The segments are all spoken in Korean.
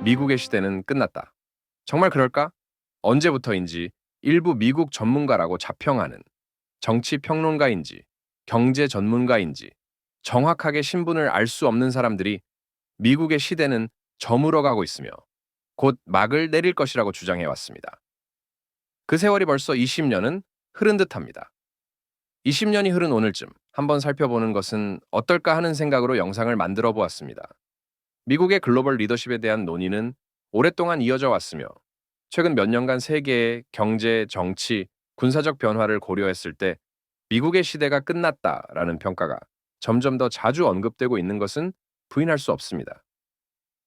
미국의 시대는 끝났다. 정말 그럴까? 언제부터인지 일부 미국 전문가라고 자평하는 정치 평론가인지 경제 전문가인지 정확하게 신분을 알 수 없는 사람들이 미국의 시대는 저물어가고 있으며 곧 막을 내릴 것이라고 주장해 왔습니다. 그 세월이 벌써 20년은 흐른 듯합니다. 20년이 흐른 오늘쯤 한번 살펴보는 것은 어떨까 하는 생각으로 영상을 만들어 보았습니다. 미국의 글로벌 리더십에 대한 논의는 오랫동안 이어져 왔으며 최근 몇 년간 세계의 경제, 정치, 군사적 변화를 고려했을 때 미국의 시대가 끝났다라는 평가가 점점 더 자주 언급되고 있는 것은 부인할 수 없습니다.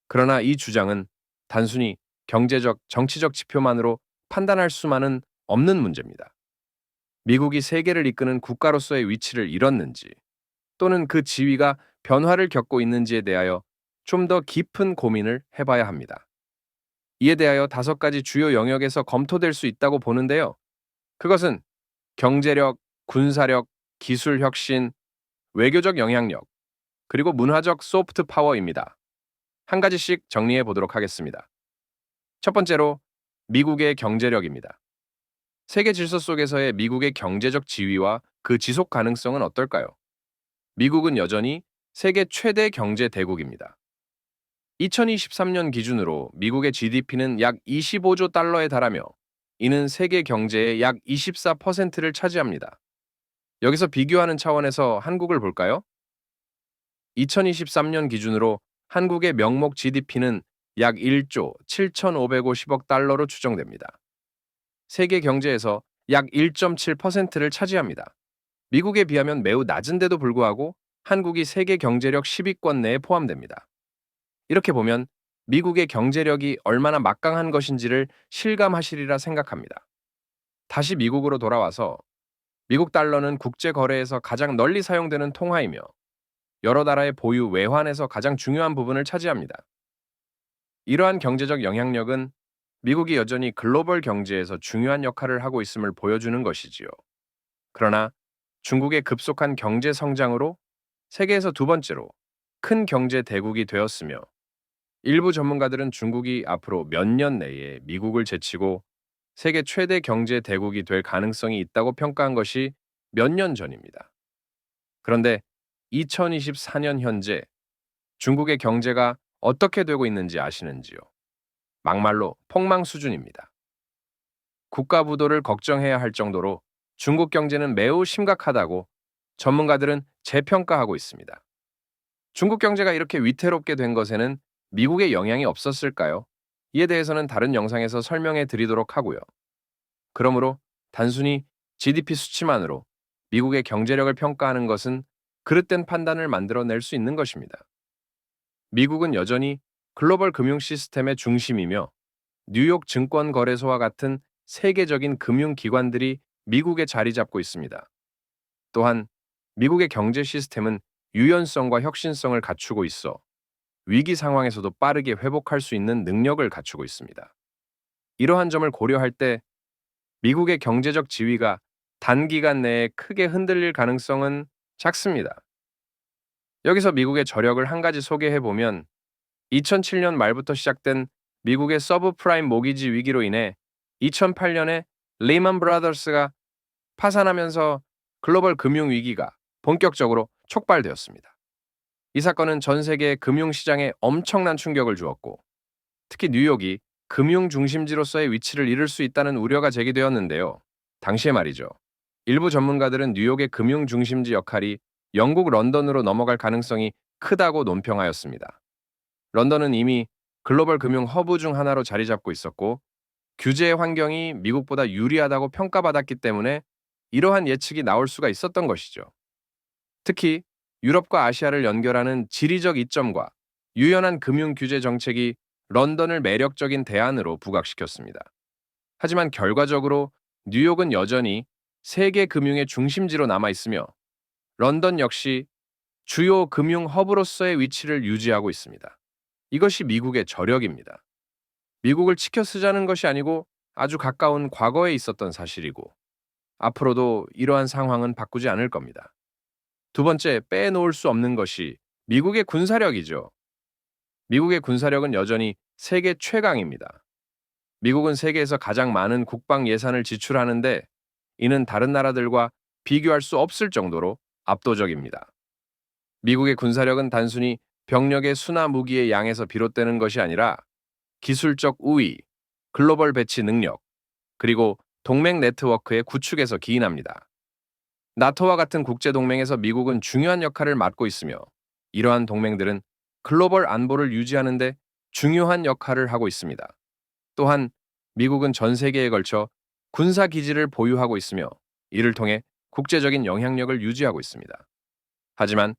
그러나 이 주장은 단순히 경제적, 정치적 지표만으로 판단할 수만은 없는 문제입니다. 미국이 세계를 이끄는 국가로서의 위치를 잃었는지 또는 그 지위가 변화를 겪고 있는지에 대하여 좀 더 깊은 고민을 해봐야 합니다. 이에 대하여 5가지 주요 영역에서 검토될 수 있다고 보는데요. 그것은 경제력, 군사력, 기술 혁신, 외교적 영향력, 그리고 문화적 소프트 파워입니다. 한 가지씩 정리해 보도록 하겠습니다. 첫 번째로 미국의 경제력입니다. 세계 질서 속에서의 미국의 경제적 지위와 그 지속 가능성은 어떨까요? 미국은 여전히 세계 최대 경제 대국입니다. 2023년 기준으로 미국의 GDP는 약 25조 달러에 달하며 이는 세계 경제의 약 24%를 차지합니다. 여기서 비교하는 차원에서 한국을 볼까요? 2023년 기준으로 한국의 명목 GDP는 약 1조 7,550억 달러로 추정됩니다. 세계 경제에서 약 1.7%를 차지합니다. 미국에 비하면 매우 낮은데도 불구하고 한국이 세계 경제력 10위권 내에 포함됩니다. 이렇게 보면 미국의 경제력이 얼마나 막강한 것인지를 실감하시리라 생각합니다. 다시 미국으로 돌아와서 미국 달러는 국제 거래에서 가장 널리 사용되는 통화이며 여러 나라의 보유 외환에서 가장 중요한 부분을 차지합니다. 이러한 경제적 영향력은 미국이 여전히 글로벌 경제에서 중요한 역할을 하고 있음을 보여주는 것이지요. 그러나 중국의 급속한 경제 성장으로 세계에서 두 번째로 큰 경제 대국이 되었으며 일부 전문가들은 중국이 앞으로 몇 년 내에 미국을 제치고 세계 최대 경제 대국이 될 가능성이 있다고 평가한 것이 몇 년 전입니다. 그런데 2024년 현재 중국의 경제가 어떻게 되고 있는지 아시는지요? 막말로 폭망 수준입니다. 국가 부도를 걱정해야 할 정도로 중국 경제는 매우 심각하다고 전문가들은 재평가하고 있습니다. 중국 경제가 이렇게 위태롭게 된 것에는 미국의 영향이 없었을까요? 이에 대해서는 다른 영상에서 설명해 드리도록 하고요. 그러므로 단순히 GDP 수치만으로 미국의 경제력을 평가하는 것은 그릇된 판단을 만들어낼 수 있는 것입니다. 미국은 여전히 글로벌 금융 시스템의 중심이며 뉴욕 증권거래소와 같은 세계적인 금융기관들이 미국에 자리 잡고 있습니다. 또한 미국의 경제 시스템은 유연성과 혁신성을 갖추고 있어 위기 상황에서도 빠르게 회복할 수 있는 능력을 갖추고 있습니다. 이러한 점을 고려할 때 미국의 경제적 지위가 단기간 내에 크게 흔들릴 가능성은 작습니다. 여기서 미국의 저력을 한 가지 소개해 보면 2007년 말부터 시작된 미국의 서브프라임 모기지 위기로 인해 2008년에 리먼 브라더스가 파산하면서 글로벌 금융 위기가 본격적으로 촉발되었습니다. 이 사건은 전 세계 금융시장에 엄청난 충격을 주었고 특히 뉴욕이 금융 중심지로서의 위치를 잃을 수 있다는 우려가 제기되었는데요. 당시에 말이죠. 일부 전문가들은 뉴욕의 금융 중심지 역할이 영국 런던으로 넘어갈 가능성이 크다고 논평하였습니다. 런던은 이미 글로벌 금융 허브 중 하나로 자리 잡고 있었고 규제 환경이 미국보다 유리하다고 평가받았기 때문에 이러한 예측이 나올 수가 있었던 것이죠. 특히 유럽과 아시아를 연결하는 지리적 이점과 유연한 금융 규제 정책이 런던을 매력적인 대안으로 부각시켰습니다. 하지만 결과적으로 뉴욕은 여전히 세계 금융의 중심지로 남아 있으며 런던 역시 주요 금융 허브로서의 위치를 유지하고 있습니다. 이것이 미국의 저력입니다. 미국을 치켜 쓰자는 것이 아니고 아주 가까운 과거에 있었던 사실이고 앞으로도 이러한 상황은 바꾸지 않을 겁니다. 두 번째, 빼놓을 수 없는 것이 미국의 군사력이죠. 미국의 군사력은 여전히 세계 최강입니다. 미국은 세계에서 가장 많은 국방 예산을 지출하는데 이는 다른 나라들과 비교할 수 없을 정도로 압도적입니다. 미국의 군사력은 단순히 병력의 수나 무기의 양에서 비롯되는 것이 아니라 기술적 우위, 글로벌 배치 능력, 그리고 동맹 네트워크의 구축에서 기인합니다. 나토와 같은 국제동맹에서 미국은 중요한 역할을 맡고 있으며 이러한 동맹들은 글로벌 안보를 유지하는 데 중요한 역할을 하고 있습니다. 또한 미국은 전 세계에 걸쳐 군사 기지를 보유하고 있으며 이를 통해 국제적인 영향력을 유지하고 있습니다. 하지만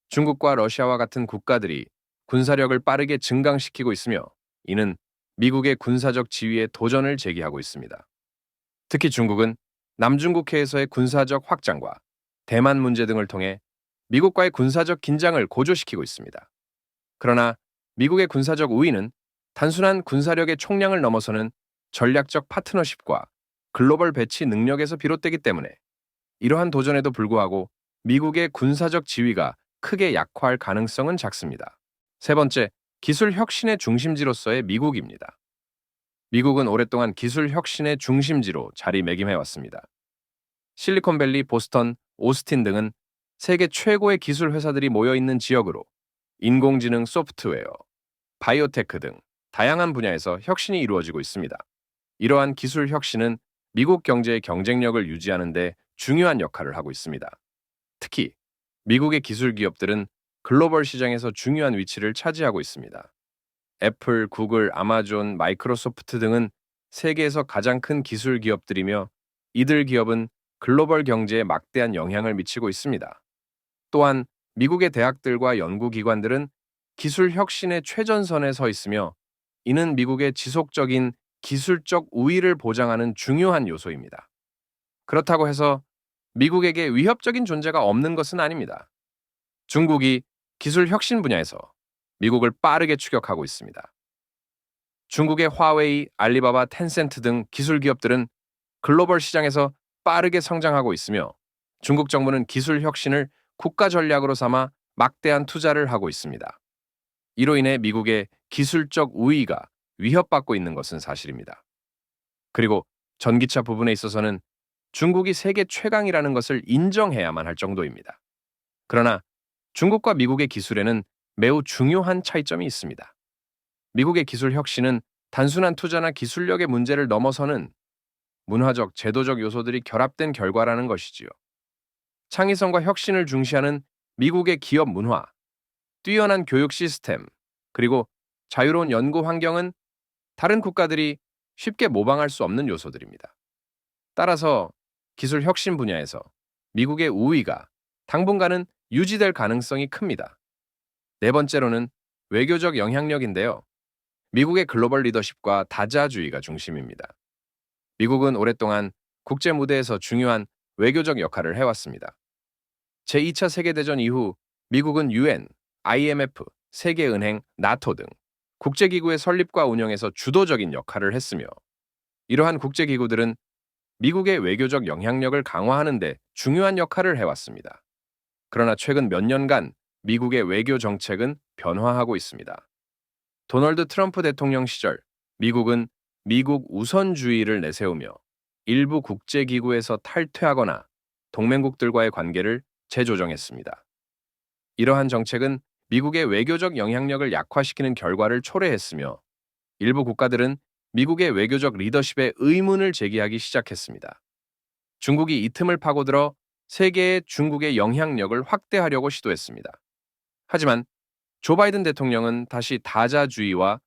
중국과 러시아와 같은 국가들이 군사력을 빠르게 증강시키고 있으며 이는 미국의 군사적 지위에 도전을 제기하고 있습니다. 특히 중국은 남중국해에서의 군사적 확장과 대만 문제 등을 통해 미국과의 군사적 긴장을 고조시키고 있습니다. 그러나 미국의 군사적 우위는 단순한 군사력의 총량을 넘어서는 전략적 파트너십과 글로벌 배치 능력에서 비롯되기 때문에 이러한 도전에도 불구하고 미국의 군사적 지위가 크게 약화할 가능성은 작습니다. 세 번째, 기술 혁신의 중심지로서의 미국입니다. 미국은 오랫동안 기술 혁신의 중심지로 자리매김해 왔습니다. 실리콘밸리, 보스턴, 오스틴 등은 세계 최고의 기술 회사들이 모여 있는 지역으로 인공지능, 소프트웨어, 바이오테크 등 다양한 분야에서 혁신이 이루어지고 있습니다. 이러한 기술 혁신은 미국 경제의 경쟁력을 유지하는 데 중요한 역할을 하고 있습니다. 특히 미국의 기술 기업들은 글로벌 시장에서 중요한 위치를 차지하고 있습니다. 애플, 구글, 아마존, 마이크로소프트 등은 세계에서 가장 큰 기술 기업들이며 이들 기업은 글로벌 경제에 막대한 영향을 미치고 있습니다. 또한 미국의 대학들과 연구기관들은 기술 혁신의 최전선에 서 있으며 이는 미국의 지속적인 기술적 우위를 보장하는 중요한 요소입니다. 그렇다고 해서 미국에게 위협적인 존재가 없는 것은 아닙니다. 중국이 기술 혁신 분야에서 미국을 빠르게 추격하고 있습니다. 중국의 화웨이, 알리바바, 텐센트 등 기술 기업들은 글로벌 시장에서 빠르게 성장하고 있으며 중국 정부는 기술 혁신을 국가 전략으로 삼아 막대한 투자를 하고 있습니다. 이로 인해 미국의 기술적 우위가 위협받고 있는 것은 사실입니다. 그리고 전기차 부분에 있어서는 중국이 세계 최강이라는 것을 인정해야만 할 정도입니다. 그러나 중국과 미국의 기술에는 매우 중요한 차이점이 있습니다. 미국의 기술 혁신은 단순한 투자나 기술력의 문제를 넘어서는 문화적, 제도적 요소들이 결합된 결과라는 것이지요. 창의성과 혁신을 중시하는 미국의 기업 문화, 뛰어난 교육 시스템, 그리고 자유로운 연구 환경은 다른 국가들이 쉽게 모방할 수 없는 요소들입니다. 따라서 기술 혁신 분야에서 미국의 우위가 당분간은 유지될 가능성이 큽니다. 네 번째로는 외교적 영향력인데요. 미국의 글로벌 리더십과 다자주의가 중심입니다. 미국은 오랫동안 국제 무대에서 중요한 외교적 역할을 해왔습니다. 제2차 세계대전 이후 미국은 UN, IMF, 세계은행, 나토 등 국제기구의 설립과 운영에서 주도적인 역할을 했으며 이러한 국제기구들은 미국의 외교적 영향력을 강화하는 데 중요한 역할을 해왔습니다. 그러나 최근 몇 년간 미국의 외교 정책은 변화하고 있습니다. 도널드 트럼프 대통령 시절 미국은 미국 우선주의를 내세우며 일부 국제기구에서 탈퇴하거나 동맹국들과의 관계를 재조정했습니다. 이러한 정책은 미국의 외교적 영향력을 약화시키는 결과를 초래했으며 일부 국가들은 미국의 외교적 리더십에 의문을 제기하기 시작했습니다. 중국이 이 틈을 파고들어 세계의 중국의 영향력을 확대하려고 시도했습니다. 하지만 조 바이든 대통령은 다시 다자주의와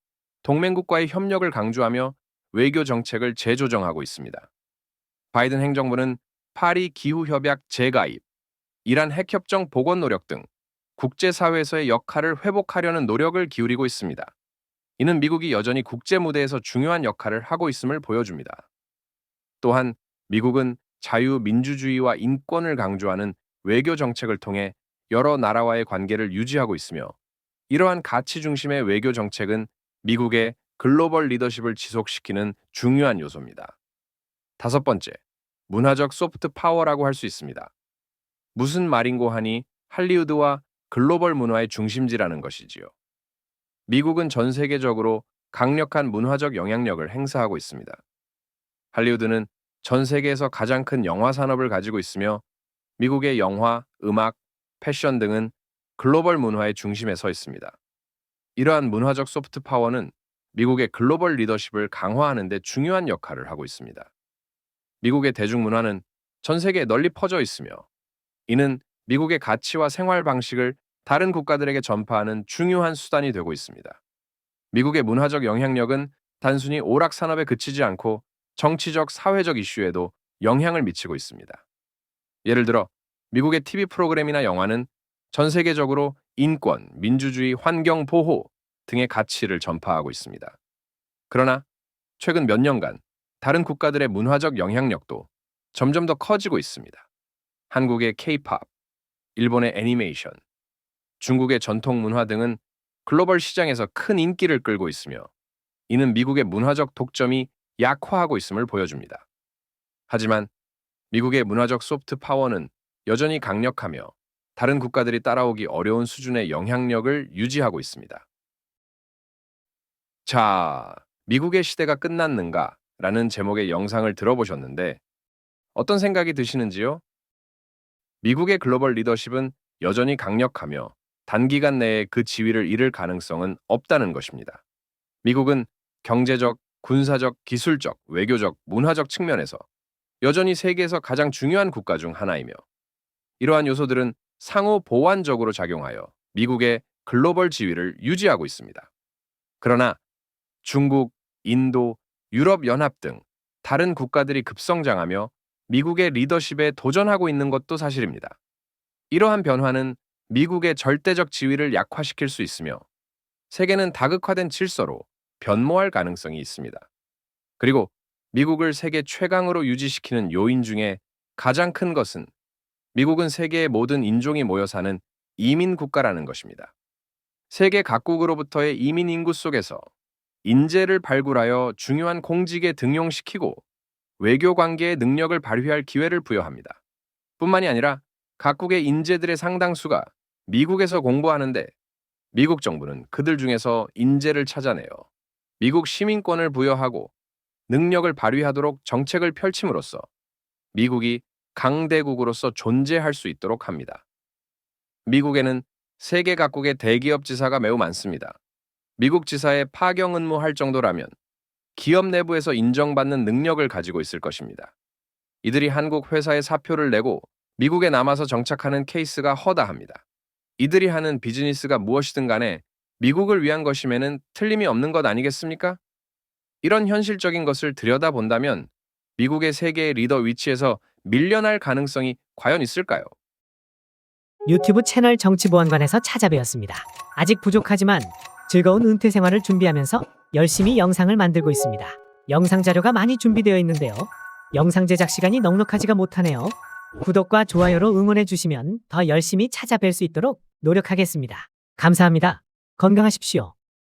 동맹국과의 협력을 강조하며 외교 정책을 재조정하고 있습니다. 바이든 행정부는 파리 기후협약 재가입, 이란 핵협정 복원 노력 등 국제사회에서의 역할을 회복하려는 노력을 기울이고 있습니다. 이는 미국이 여전히 국제 무대에서 중요한 역할을 하고 있음을 보여줍니다. 또한 미국은 자유민주주의와 인권을 강조하는 외교 정책을 통해 여러 나라와의 관계를 유지하고 있으며 이러한 가치 중심의 외교 정책은 미국의 글로벌 리더십을 지속시키는 중요한 요소입니다. 다섯 번째, 문화적 소프트 파워라고 할 수 있습니다. 무슨 말인고 하니 할리우드와 글로벌 문화의 중심지라는 것이지요. 미국은 전 세계적으로 강력한 문화적 영향력을 행사하고 있습니다. 할리우드는 전 세계에서 가장 큰 영화 산업을 가지고 있으며 미국의 영화, 음악, 패션 등은 글로벌 문화의 중심에 서 있습니다. 이러한 문화적 소프트 파워는 미국의 글로벌 리더십을 강화하는 데 중요한 역할을 하고 있습니다. 미국의 대중문화는 전 세계에 널리 퍼져 있으며 이는 미국의 가치와 생활 방식을 다른 국가들에게 전파하는 중요한 수단이 되고 있습니다. 미국의 문화적 영향력은 단순히 오락 산업에 그치지 않고 정치적, 사회적 이슈에도 영향을 미치고 있습니다. 예를 들어 미국의 TV 프로그램이나 영화는 전 세계적으로 인권, 민주주의, 환경 보호 등의 가치를 전파하고 있습니다. 그러나 최근 몇 년간 다른 국가들의 문화적 영향력도 점점 더 커지고 있습니다. 한국의 K-pop, 일본의 애니메이션, 중국의 전통 문화 등은 글로벌 시장에서 큰 인기를 끌고 있으며 이는 미국의 문화적 독점이 약화하고 있음을 보여줍니다. 하지만 미국의 문화적 소프트 파워는 여전히 강력하며 다른 국가들이 따라오기 어려운 수준의 영향력을 유지하고 있습니다. 자, 미국의 시대가 끝났는가? 라는 제목의 영상을 들어보셨는데 어떤 생각이 드시는지요? 미국의 글로벌 리더십은 여전히 강력하며 단기간 내에 그 지위를 잃을 가능성은 없다는 것입니다. 미국은 경제적, 군사적, 기술적, 외교적, 문화적 측면에서 여전히 세계에서 가장 중요한 국가 중 하나이며 이러한 요소들은 상호 보완적으로 작용하여 미국의 글로벌 지위를 유지하고 있습니다. 그러나 중국, 인도, 유럽연합 등 다른 국가들이 급성장하며 미국의 리더십에 도전하고 있는 것도 사실입니다. 이러한 변화는 미국의 절대적 지위를 약화시킬 수 있으며 세계는 다극화된 질서로 변모할 가능성이 있습니다. 그리고 미국을 세계 최강으로 유지시키는 요인 중에 가장 큰 것은 미국은 세계의 모든 인종이 모여 사는 이민 국가라는 것입니다. 세계 각국으로부터의 이민 인구 속에서 인재를 발굴하여 중요한 공직에 등용시키고 외교 관계의 능력을 발휘할 기회를 부여합니다. 뿐만이 아니라 각국의 인재들의 상당수가 미국에서 공부하는데 미국 정부는 그들 중에서 인재를 찾아내어 미국 시민권을 부여하고 능력을 발휘하도록 정책을 펼침으로써 미국이 강대국으로서 존재할 수 있도록 합니다. 미국에는 세계 각국의 대기업 지사가 매우 많습니다. 미국 지사에 파견 근무할 정도라면 기업 내부에서 인정받는 능력을 가지고 있을 것입니다. 이들이 한국 회사에 사표를 내고 미국에 남아서 정착하는 케이스가 허다합니다. 이들이 하는 비즈니스가 무엇이든 간에 미국을 위한 것임에는 틀림이 없는 것 아니겠습니까? 이런 현실적인 것을 들여다본다면 미국의 세계의 리더 위치에서 밀려날 가능성이 과연 있을까요? 유튜브 채널 정치보안관에서 찾아뵈었습니다. 아직 부족하지만 즐거운 은퇴 생활을 준비하면서 열심히 영상을 만들고 있습니다. 영상 자료가 많이 준비되어 있는데요. 영상 제작 시간이 넉넉하지가 못하네요. 구독과 좋아요로 응원해 주시면 더 열심히 찾아뵐 수 있도록 노력하겠습니다. 감사합니다. 건강하십시오.